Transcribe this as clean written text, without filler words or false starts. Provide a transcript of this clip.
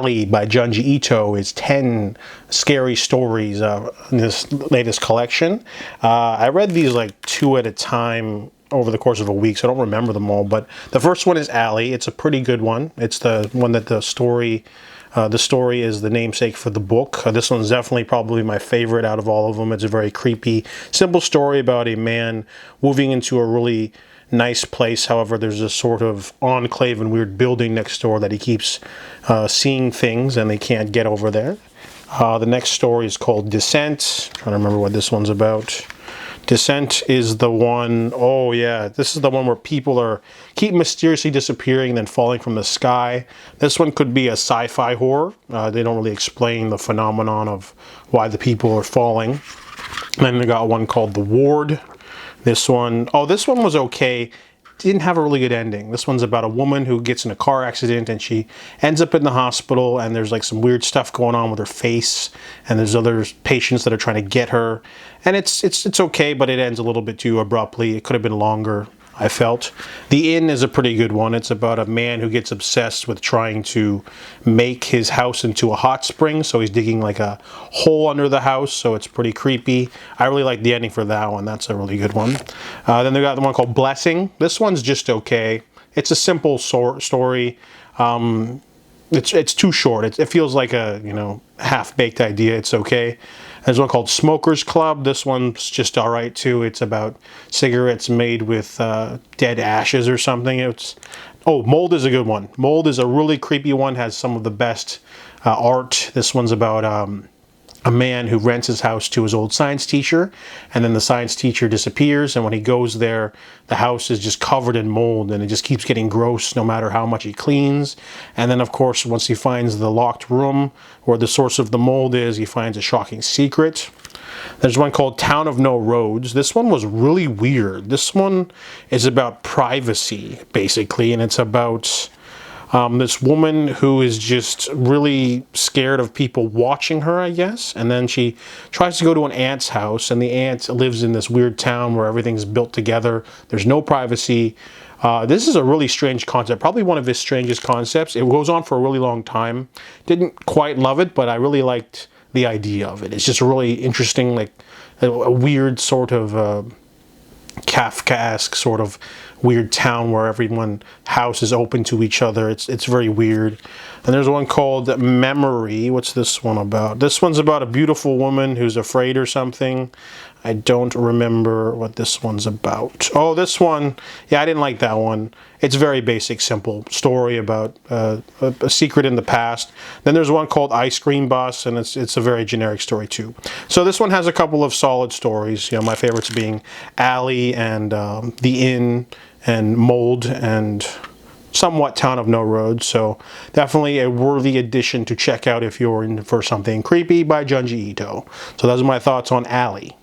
Alley by Junji Ito is 10 scary stories in this latest collection. I read these like 2 at a time over the course of a week, so I don't remember them all, but the first one is Alley. It's a pretty good one. It's the one that the story is the namesake for the book. This one's definitely probably my favorite out of all of them. It's a very creepy, simple story about a man moving into a really nice place. However, there's a sort of enclave and weird building next door that he keeps seeing things and they can't get over there. The next story is called Descent. I'm trying to remember what this one's about. Descent is the one, oh yeah, this is the one where people keep mysteriously disappearing and then falling from the sky. This one could be a sci-fi horror. They don't really explain the phenomenon of why the people are falling. And then they got one called The Ward. This one was okay. Didn't have a really good ending. This one's about a woman who gets in a car accident and she ends up in the hospital, and there's like some weird stuff going on with her face, and there's other patients that are trying to get her, and it's okay, but it ends a little bit too abruptly. It could have been longer, I felt. The Inn is a pretty good one. It's about a man who gets obsessed with trying to make his house into a hot spring, so he's digging like a hole under the house, so it's pretty creepy. I really like the ending for that one. That's a really good one. Then they got the one called Blessing. This one's just okay. It's a simple story. It's too short. It feels like a half-baked idea. It's okay. There's one called Smokers Club. This one's just all right too. It's about cigarettes made with dead ashes or something. Mold is a good one. Mold is a really creepy one. Has some of the best art. This one's about a man who rents his house to his old science teacher, and then the science teacher disappears, and when he goes there, the house is just covered in mold, and it just keeps getting gross no matter how much he cleans. And then, of course, once he finds the locked room where the source of the mold is, he finds a shocking secret. There's one called Town of No Roads. This one was really weird. This one is about privacy, basically, and it's about this woman who is just really scared of people watching her, I guess. And then she tries to go to an aunt's house, and the aunt lives in this weird town where everything's built together. There's no privacy. This is a really strange concept, probably one of his strangest concepts. It goes on for a really long time. Didn't quite love it, but I really liked the idea of it. It's just really interesting, like a weird sort of Kafkaesque sort of weird town where everyone's house is open to each other. It's very weird. And there's one called Memory. What's this one about? This one's about a beautiful woman who's afraid or something. I don't remember what this one's about. Oh, this one, yeah, I didn't like that one. It's very basic, simple story about a secret in the past. Then there's one called Ice Cream Bus, and it's a very generic story too. So this one has a couple of solid stories. My favorites being Alley and The Inn and Mold and somewhat Town of No Roads. So definitely a worthy addition to check out if you're in for something creepy by Junji Ito. So those are my thoughts on Alley.